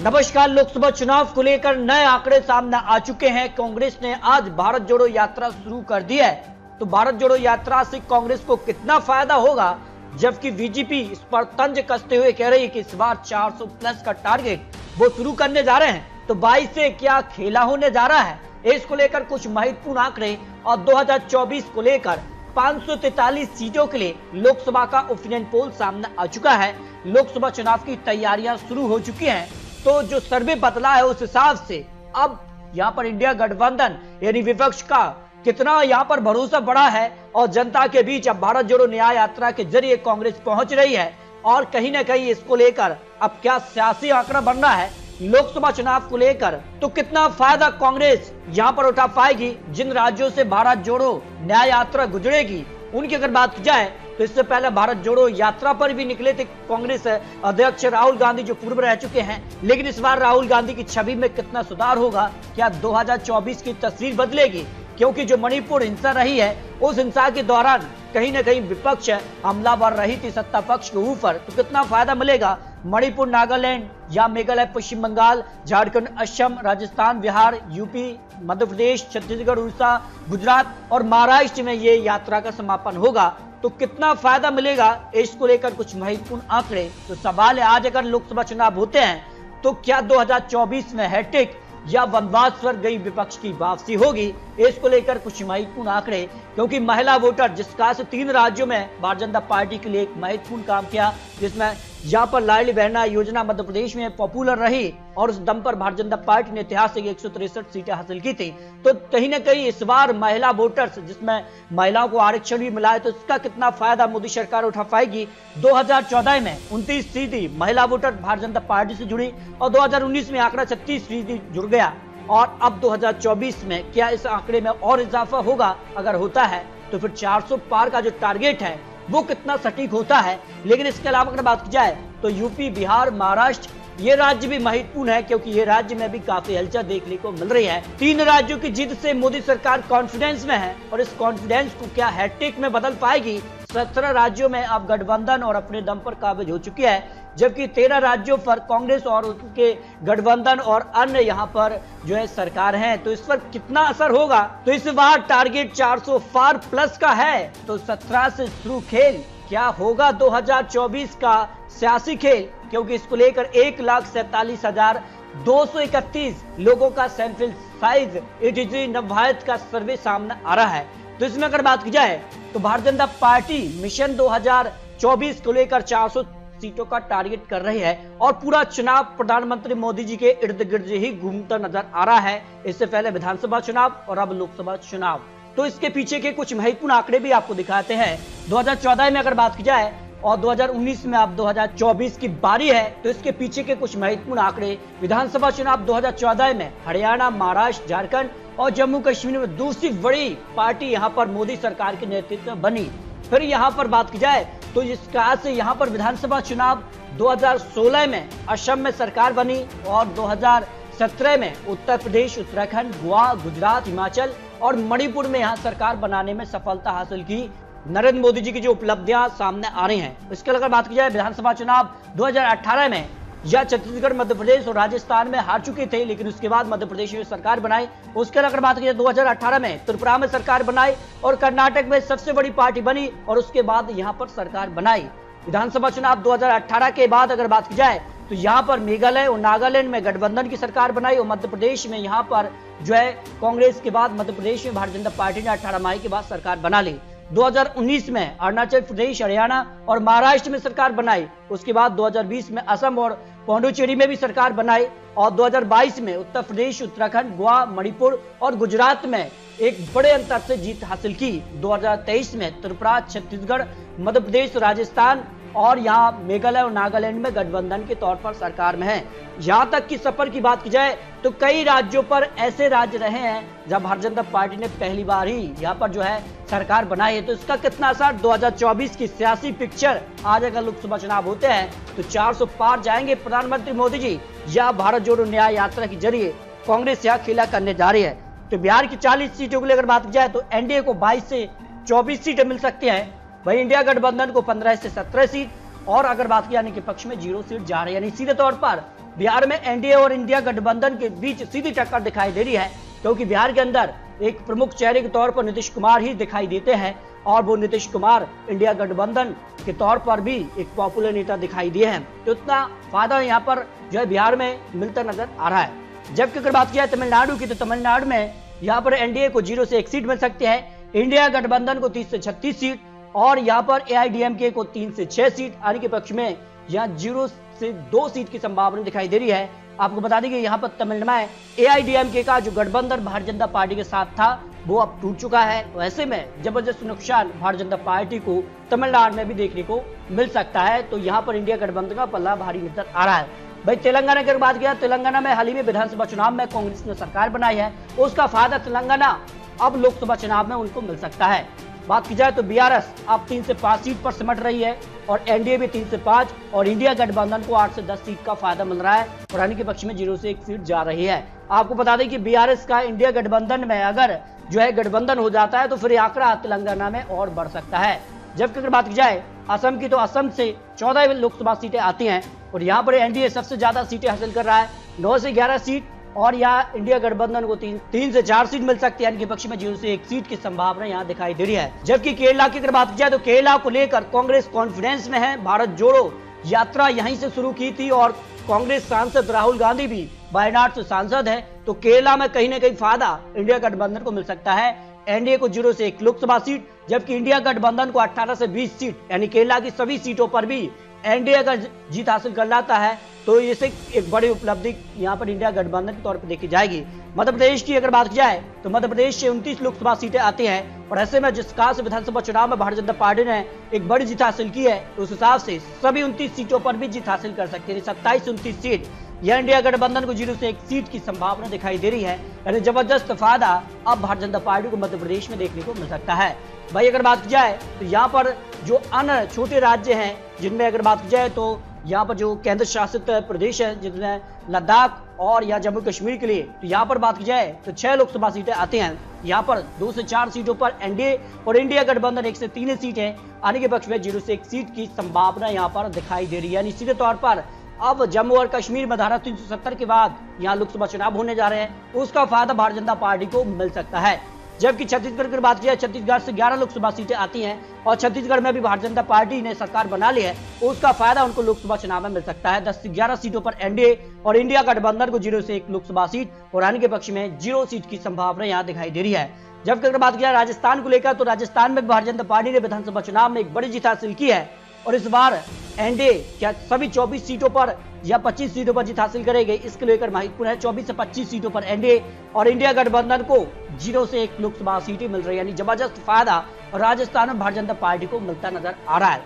नमस्कार। लोकसभा चुनाव को लेकर नए आंकड़े सामने आ चुके हैं। कांग्रेस ने आज भारत जोड़ो यात्रा शुरू कर दी है। तो भारत जोड़ो यात्रा से कांग्रेस को कितना फायदा होगा, जबकि बीजेपी इस पर तंज कसते हुए कह रही है कि इस बार 400 प्लस का टारगेट वो शुरू करने जा रहे हैं। तो 22 से क्या खेला होने जा रहा है, इसको लेकर कुछ महत्वपूर्ण आंकड़े और 2024 को लेकर 543 सीटों के लिए लोकसभा का ओपिनियन पोल सामने आ चुका है। लोकसभा चुनाव की तैयारियां शुरू हो चुकी हैं। तो जो सर्वे बदला है उस हिसाब से अब यहाँ पर इंडिया गठबंधन यानी विपक्ष का कितना यहाँ पर भरोसा बढ़ा है और जनता के बीच अब भारत जोड़ो न्याय यात्रा के जरिए कांग्रेस पहुंच रही है। और कहीं ना कहीं इसको लेकर अब क्या सियासी आंकड़ा बन रहा है लोकसभा चुनाव को लेकर, तो कितना फायदा कांग्रेस यहाँ पर उठा पाएगी। जिन राज्यों से भारत जोड़ो न्याय यात्रा गुजरेगी उनकी अगर बात की जाए तो इससे पहले भारत जोड़ो यात्रा पर भी निकले थे कांग्रेस अध्यक्ष राहुल गांधी, जो पूर्व रह चुके हैं। लेकिन इस बार राहुल गांधी की छवि में कितना सुधार होगा, क्या 2024 की तस्वीर बदलेगी? क्योंकि जो मणिपुर हिंसा रही है उस हिंसा के दौरान कहीं ना कहीं विपक्ष हमलावर रही थी सत्ता पक्ष के ऊपर। तो कितना फायदा मिलेगा मणिपुर, नागालैंड या मेघालय, पश्चिम बंगाल, झारखंड, असम, राजस्थान, बिहार, यूपी, मध्य प्रदेश, छत्तीसगढ़, उड़ीसा, गुजरात और महाराष्ट्र में ये यात्रा का समापन होगा। तो कितना फायदा मिलेगा, इसको लेकर कुछ महत्वपूर्ण आंकड़े। तो सवाल है, आज अगर लोकसभा चुनाव होते हैं तो क्या 2024 में हैट्रिक या वनवास पर गई विपक्ष की वापसी होगी, इसको लेकर कुछ महत्वपूर्ण आंकड़े। क्योंकि महिला वोटर जिस खास से 3 राज्यों में भारतीय जनता पार्टी के लिए एक महत्वपूर्ण काम किया, जिसमें यहाँ पर लाडली बहना योजना मध्य प्रदेश में पॉपुलर रही और उस दम पर भारतीय जनता पार्टी ने ऐतिहासिक 163 सीटें हासिल की थी। तो कहीं ना कहीं इस बार महिला वोटर्स जिसमें महिलाओं को आरक्षण भी मिला है, तो इसका कितना फायदा मोदी सरकार उठा पाएगी। 2014 में 29% महिला वोटर भारतीय जनता पार्टी से जुड़ी और 2019 में आंकड़ा 36% जुड़ गया। और अब 2024 में क्या इस आंकड़े में और इजाफा होगा? अगर होता है तो फिर 400 पार का जो टारगेट है वो कितना सटीक होता है। लेकिन इसके अलावा अगर बात की जाए तो यूपी, बिहार, महाराष्ट्र ये राज्य भी महत्वपूर्ण है, क्योंकि ये राज्य में भी काफी हलचल देखने को मिल रही है। 3 राज्यों की जीत से मोदी सरकार कॉन्फिडेंस में है और इस कॉन्फिडेंस को क्या हैट्रिक में बदल पाएगी। 17 राज्यों में अब गठबंधन और अपने दम पर काबिज हो चुकी है, जबकि 13 राज्यों पर कांग्रेस और उनके गठबंधन और अन्य यहाँ पर जो है सरकार है। तो इस पर कितना असर होगा? तो इस बार टारगेट 400 पार प्लस का है। तो 17 से शुरू खेल क्या होगा 2024 का सियासी खेल, क्योंकि इसको लेकर 1,47,231 लोगों का सैंपल साइज एटीजी नवायत का सर्वे सामने आ रहा है। तो इसमें अगर बात की जाए तो भारतीय जनता पार्टी मिशन 2024 को लेकर 400 सीटों का टारगेट कर रही है और पूरा चुनाव प्रधानमंत्री मोदी जी के इर्द गिर्द ही घूमता नजर आ रहा है। इससे पहले विधानसभा चुनाव और अब लोकसभा चुनाव। तो इसके पीछे के कुछ महत्वपूर्ण आंकड़े भी आपको दिखाते हैं। 2014 में अगर बात की जाए और 2019 में अब 2024 की बारी है, तो इसके पीछे के कुछ महत्वपूर्ण आंकड़े। विधानसभा चुनाव 2014 में हरियाणा, महाराष्ट्र, झारखंड और जम्मू कश्मीर में दूसरी बड़ी पार्टी यहाँ पर मोदी सरकार के नेतृत्व में बनी। फिर यहाँ पर बात की जाए तो इस कहा से यहाँ पर विधानसभा चुनाव 2016 में असम में सरकार बनी और 2017 में उत्तर प्रदेश, उत्तराखंड, गोवा, गुजरात, हिमाचल और मणिपुर में यहाँ सरकार बनाने में सफलता हासिल की। नरेंद्र मोदी जी की जो उपलब्धियां सामने आ रही हैं। इसके अगर बात की जाए विधानसभा चुनाव 2018 में या छत्तीसगढ़, मध्य प्रदेश और राजस्थान में हार चुके थे, लेकिन उसके बाद मध्य प्रदेश में सरकार बनाई। उसके अगर बात की जाए 2018 में त्रिपुरा में सरकार बनाई और कर्नाटक में सबसे बड़ी पार्टी बनी और उसके बाद यहाँ पर सरकार बनाई। विधानसभा चुनाव 2018 के बाद अगर बात की जाए तो यहाँ पर मेघालय और नागालैंड में गठबंधन की सरकार बनाई और मध्य प्रदेश में यहाँ पर जो है कांग्रेस के बाद मध्य प्रदेश में भारतीय जनता पार्टी ने 18 मई के बाद सरकार बना ली। 2019 में अरुणाचल प्रदेश, हरियाणा और महाराष्ट्र में सरकार बनाई। उसके बाद 2020 में असम और पौंडुचेरी में भी सरकार बनाई और 2022 में उत्तर प्रदेश, उत्तराखंड, गोवा, मणिपुर और गुजरात में एक बड़े अंतर से जीत हासिल की। 2023 में त्रिपुरा, छत्तीसगढ़, मध्य प्रदेश, राजस्थान और यहाँ मेघालय और नागालैंड में गठबंधन के तौर पर सरकार में है। यहाँ तक कि सफर की बात की जाए तो कई राज्यों पर ऐसे राज्य रहे हैं जब भारतीय जनता पार्टी ने पहली बार ही यहाँ पर जो है सरकार बनाई है। तो इसका कितना असर 2024 की सियासी पिक्चर, आज अगर लोकसभा चुनाव होते हैं तो 400 पार जाएंगे प्रधानमंत्री मोदी जी या भारत जोड़ो न्याय यात्रा के जरिए कांग्रेस यहाँ खेला करने जा रही है। तो बिहार की 40 सीटों के लिए अगर बात की जाए तो एनडीए को 22 से 24 सीटें मिल सकती हैं, वही इंडिया गठबंधन को 15 से 17 सीट और अगर बात की यानी कि पक्ष में 0 सीट जा रही है। यानी सीधे तौर पर बिहार में एनडीए और इंडिया गठबंधन के बीच सीधी टक्कर दिखाई दे रही है, क्योंकि बिहार के अंदर एक प्रमुख चेहरे के तौर पर नीतीश कुमार ही दिखाई देते हैं और वो नीतीश कुमार इंडिया गठबंधन के तौर पर भी एक पॉपुलर नेता दिखाई दिए हैं। तो इतना फायदा यहाँ पर जो है बिहार में मिलता नजर आ रहा है। जबकि अगर बात की जाए तमिलनाडु की, तो तमिलनाडु में यहाँ पर एनडीए को 0 से 1 सीट मिल सकती है, इंडिया गठबंधन को 30 से 36 सीट और यहाँ पर एआईडीएमके को 3 से 6 सीट आने के पक्ष में यहाँ 0 से 2 सीट की संभावना दिखाई दे रही है। आपको बता दें कि यहाँ पर तमिलनाडु में एआईडीएमके का जो गठबंधन भारतीय जनता पार्टी के साथ था वो अब टूट चुका है। तो ऐसे में जबरदस्त नुकसान भारतीय जनता पार्टी को तमिलनाडु में भी देखने को मिल सकता है। तो यहाँ पर इंडिया गठबंधन का पल्ला भारी नजर आ रहा है। भाई तेलंगाना की बात किया, तेलंगाना में हाल ही में विधानसभा चुनाव में कांग्रेस ने सरकार बनाई है, उसका फायदा तेलंगाना अब लोकसभा चुनाव में उनको मिल सकता है। बात की जाए तो बीआरएस अब 3 से 5 सीट पर सिमट रही है और एनडीए भी 3 से 5 और इंडिया गठबंधन को 8 से 10 सीट का फायदा मिल रहा है और रानी के पक्ष में 0 से 1 सीट जा रही है। आपको बता दें कि बीआरएस का इंडिया गठबंधन में अगर जो है गठबंधन हो जाता है तो फिर आंकड़ा तेलंगाना में और बढ़ सकता है। जबकि अगर बात की जाए असम की, तो असम से 14 लोकसभा सीटें आती हैं और यहाँ पर एनडीए सबसे ज्यादा सीटें हासिल कर रहा है, 9 से 11 सीट और यहाँ इंडिया गठबंधन को 3 से 4 सीट मिल सकती है। इनके पक्ष में 0 से 1 सीट की संभावना यहाँ दिखाई दे रही है। जबकि केरला की अगर बात की जाए तो केरला को लेकर कांग्रेस कॉन्फिडेंस में है। भारत जोड़ो यात्रा यहीं से शुरू की थी और कांग्रेस सांसद राहुल गांधी भी वायनाड से सांसद है। तो केरला में कहीं ना कहीं फायदा इंडिया गठबंधन को मिल सकता है। एनडीए को 0 से 1 लोकसभा सीट, जबकि इंडिया गठबंधन को 18 से 20 सीट, यानी केरला की सभी सीटों पर भी एनडीए अगर जीत हासिल कर लाता है तो इसे एक बड़ी उपलब्धि यहाँ पर इंडिया गठबंधन के तौर पर देखी जाएगी। मध्य प्रदेश की अगर बात की जाए तो मध्य प्रदेश से 29 लोकसभा सीटें आती हैं और ऐसे में जिस प्रकार से विधानसभा चुनाव में भारतीय जनता पार्टी ने एक बड़ी जीत हासिल की है, उस हिसाब से सभी 29 सीटों पर भी जीत हासिल कर सकती है। 27 से 29 सीट यह इंडिया गठबंधन को 0 से 1 सीट की संभावना दिखाई दे रही है। यानी जबरदस्त फायदा अब भारतीय जनता पार्टी को मध्य प्रदेश में देखने को मिल सकता है। भाई अगर बात की जाए तो यहाँ पर जो अन्य छोटे राज्य हैं जिनमें अगर बात की जाए तो यहाँ पर जो केंद्र शासित प्रदेश है जिसमें लद्दाख और या जम्मू कश्मीर के लिए, तो यहाँ पर बात की जाए तो 6 लोकसभा सीटें आती हैं। यहाँ पर 2 से 4 सीटों पर एनडीए और इंडिया गठबंधन 1 से 3 सीटें आने के पक्ष में 0 से 1 सीट की संभावना यहाँ पर दिखाई दे रही है। यानी सीधे तौर पर अब जम्मू और कश्मीर में धारा 370 के बाद यहाँ लोकसभा चुनाव होने जा रहे हैं, उसका फायदा भारतीय जनता पार्टी को मिल सकता है। जबकि छत्तीसगढ़ की बात की जाए, छत्तीसगढ़ से 11 लोकसभा सीटें आती हैं और छत्तीसगढ़ में भी भारतीय जनता पार्टी ने सरकार बना ली है, उसका फायदा उनको लोकसभा चुनाव में मिल सकता है। 10 से 11 सीटों पर एनडीए और इंडिया गठबंधन को 0 से 1 लोकसभा सीट और आने के पक्ष में 0 सीट की संभावना यहाँ दिखाई दे रही है। जबकि अगर बात की जाए राजस्थान को लेकर, तो राजस्थान में भारतीय जनता पार्टी ने विधानसभा चुनाव में एक बड़ी जीत हासिल की है और इस बार एनडीए क्या सभी 24 सीटों पर या 25 सीटों पर जीत हासिल करेगी, इसको लेकर महत्वपूर्ण है। 24 से 25 सीटों पर एनडीए और इंडिया गठबंधन को 0 से 1 लोकसभा सीटें मिल रही है। यानी जबरदस्त फायदा राजस्थान में भारतीय जनता पार्टी को मिलता नजर आ रहा है।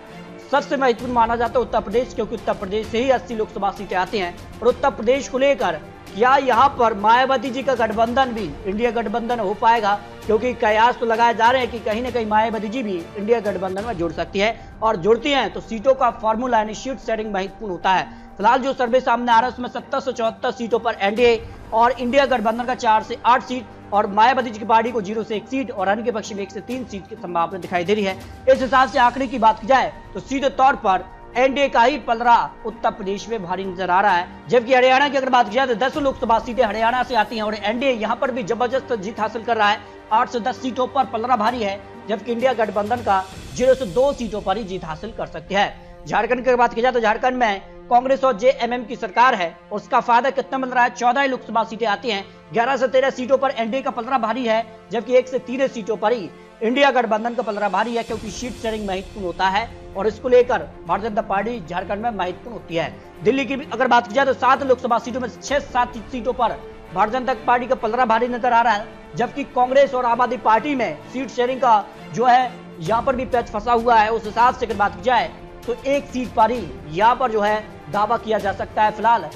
सबसे महत्वपूर्ण माना जाता है उत्तर प्रदेश, क्योंकि उत्तर प्रदेश से ही 80 लोकसभा सीटें आती हैं और उत्तर प्रदेश को लेकर क्या यहाँ पर मायावती जी का गठबंधन भी इंडिया गठबंधन हो पाएगा, क्योंकि कयास तो लगाए जा रहे हैं कि कहीं ना कहीं मायावती जी भी इंडिया गठबंधन में जुड़ सकती है और जुड़ती हैं तो सीटों का फॉर्मूला यानी सीट शेयरिंग महत्वपूर्ण होता है। फिलहाल जो सर्वे सामने आ रहा है उसमें 70 से 74 सीटों पर एनडीए और इंडिया गठबंधन का 4 से 8 सीट और मायावती जी की पार्टी को 0 से 1 सीट और अन्य के पक्ष में 1 से 3 सीट की संभावना दिखाई दे रही है। इस हिसाब से आंकड़े की बात की जाए तो सीधे तौर पर एनडीए का ही पलड़ा उत्तर प्रदेश में भारी नजर आ रहा है। जबकि हरियाणा की अगर बात की जाए तो 10 लोकसभा सीटें हरियाणा से आती हैं और एनडीए यहाँ पर भी जबरदस्त जीत हासिल कर रहा है। 8 से 10 सीटों पर पलड़ा भारी है, जबकि इंडिया गठबंधन का 0 से 2 सीटों पर ही जीत हासिल कर सकती है। झारखंड की बात की जाए तो झारखंड में कांग्रेस और जेएमएम की सरकार है, उसका फायदा कितना मिल रहा है? 14 लोकसभा सीटें आती हैं, 11 से 13 सीटों पर एनडीए का पलड़ा भारी है, जबकि 1 से 3 सीटों पर ही इंडिया गठबंधन का पलड़ा भारी है, क्योंकि सीट शेयरिंग महत्वपूर्ण होता है और इसको लेकर भारतीय जनता पार्टी झारखंड में महत्वपूर्ण होती है। दिल्ली की अगर बात की जाए तो 7 लोकसभा सीटों में 6-7 सीटों पर भारतीय जनता पार्टी का पलड़ा भारी नजर आ रहा है, जबकि कांग्रेस और आम आदमी पार्टी में सीट शेयरिंग का जो है यहाँ पर भी पैच फंसा हुआ है। उस हिसाब से अगर बात की जाए तो 1 सीट पर ही यहाँ पर जो है दावा किया जा सकता है। फिलहाल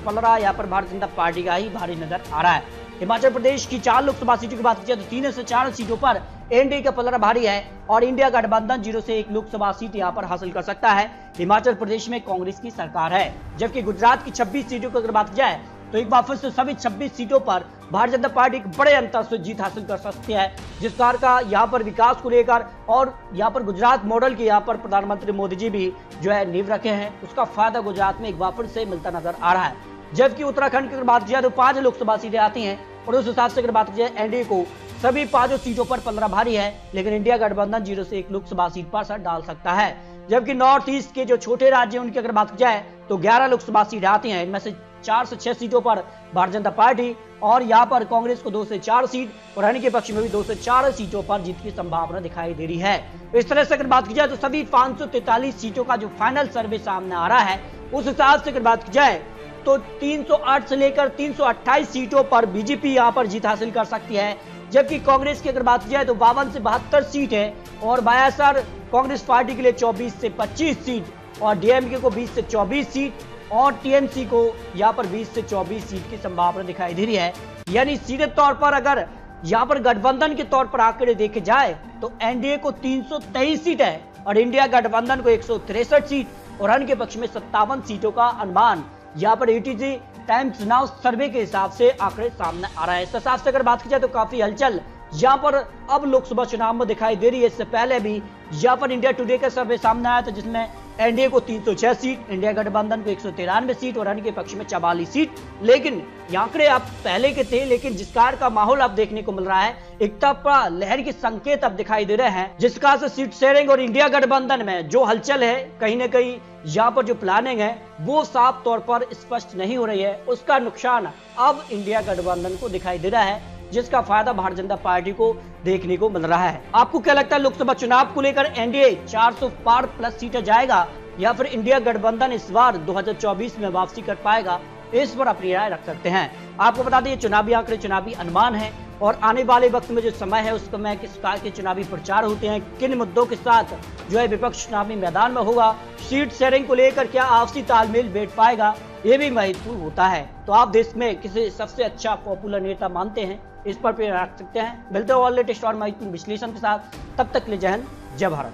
पलड़ा यहाँ पर भारतीय जनता पार्टी का ही भारी नजर आ रहा है। हिमाचल प्रदेश की 4 लोकसभा सीटों की बात की जाए तो 3 से 4 सीटों पर एनडीए का पलड़ा भारी है और इंडिया गठबंधन 0 से 1 लोकसभा सीट यहां पर हासिल कर सकता है। हिमाचल प्रदेश में कांग्रेस की सरकार है, जबकि गुजरात की 26 सीटों की अगर बात की जाए तो एक बार फिर से सभी 26 सीटों पर भारतीय जनता पार्टी बड़े अंतर से जीत हासिल कर सकती है। जिस कार का यहाँ पर विकास को लेकर और यहाँ पर गुजरात मॉडल की यहाँ पर प्रधानमंत्री मोदी जी भी जो है नींव रखे हैं, उसका फायदा गुजरात में एक बार फिर से मिलता नजर आ रहा है। जबकि उत्तराखंड की अगर बात की जाए तो 5 लोकसभा सीटें आती हैं और उस हिसाब से अगर बात की जाए एनडीए को सभी 5 सीटों पर पलड़ा भारी है, लेकिन इंडिया गठबंधन 0 से 1 लोकसभा सीट पर असर डाल सकता है। जबकि नॉर्थ ईस्ट के जो छोटे राज्य हैं उनकी अगर बात की जाए तो 11 लोकसभा सीटें आती हैं, इनमें से 4 से 6 सीटों पर भारतीय जनता पार्टी और यहां पर कांग्रेस को 2 से 4 सीट और अन्य के पक्ष में भी 2 से 4 सीटों पर जीत की संभावना दिखाई दे रही है। इस तरह से अगर बात की जाए तो सभी 543 सीटों का जो फाइनल सर्वे सामने आ रहा है उस हिसाब से अगर बात की जाए तो 308 से लेकर 328 सीटों पर बीजेपी यहां पर जीत हासिल कर सकती है, जबकि कांग्रेस की अगर बात की जाए तो 52 से 72 सीट है और बायासर कांग्रेस पार्टी के लिए 24 से 25 सीट और डीएमके को 20 से 24 सीट और टीएमसी को यहां पर 20 से 24 सीट की संभावना दिखाई दे रही है। यानी सीधे तौर पर अगर यहां पर गठबंधन के तौर पर आंकड़े देखे जाए तो एनडीए को 323 सीट है और इंडिया गठबंधन को 163 सीट और अन्य के पक्ष में 57 सीटों का अनुमान यहाँ पर एटीजी टाइम्स नाउ सर्वे के हिसाब से आंकड़े सामने आ रहा है। इस हिसाब से अगर बात की जाए तो काफी हलचल यहाँ पर अब लोकसभा चुनाव में दिखाई दे रही है। इससे पहले भी यहाँ पर इंडिया टुडे का सर्वे सामने आया था जिसमें एनडीए को 306 सीट, इंडिया गठबंधन को 193 सीट और अन्य के पक्ष में 44 सीट, लेकिन आंकड़े अब पहले के थे, लेकिन जिस कार का माहौल अब देखने को मिल रहा है, एक तरफा लहर के संकेत अब दिखाई दे रहे हैं, जिस कार से सीट शेयरिंग और इंडिया गठबंधन में जो हलचल है, कहीं ना कहीं यहाँ पर जो प्लानिंग है वो साफ तौर पर स्पष्ट नहीं हो रही है। उसका नुकसान अब इंडिया गठबंधन को दिखाई दे रहा है, जिसका फायदा भारतीय जनता पार्टी को देखने को मिल रहा है। आपको क्या लगता है, लोकसभा चुनाव को लेकर एनडीए 400 पार प्लस सीटें जाएगा या फिर इंडिया गठबंधन इस बार 2024 में वापसी कर पाएगा? इस पर अपनी राय रख सकते हैं। आपको बता दें चुनावी आंकड़े चुनावी अनुमान है और आने वाले वक्त में जो समय है उस समय किस प्रकार के चुनावी प्रचार होते हैं, किन मुद्दों के साथ जो है विपक्ष चुनावी मैदान में होगा, सीट शेयरिंग को लेकर क्या आपसी तालमेल बैठ पाएगा, ये भी महत्वपूर्ण होता है। तो आप देश में किसी सबसे अच्छा पॉपुलर नेता मानते हैं, इस पर रख सकते हैं। मिलते हैं और लेटेस्ट और महत्वपूर्ण विश्लेषण के साथ, तब तक ले जय हिंद, जय भारत।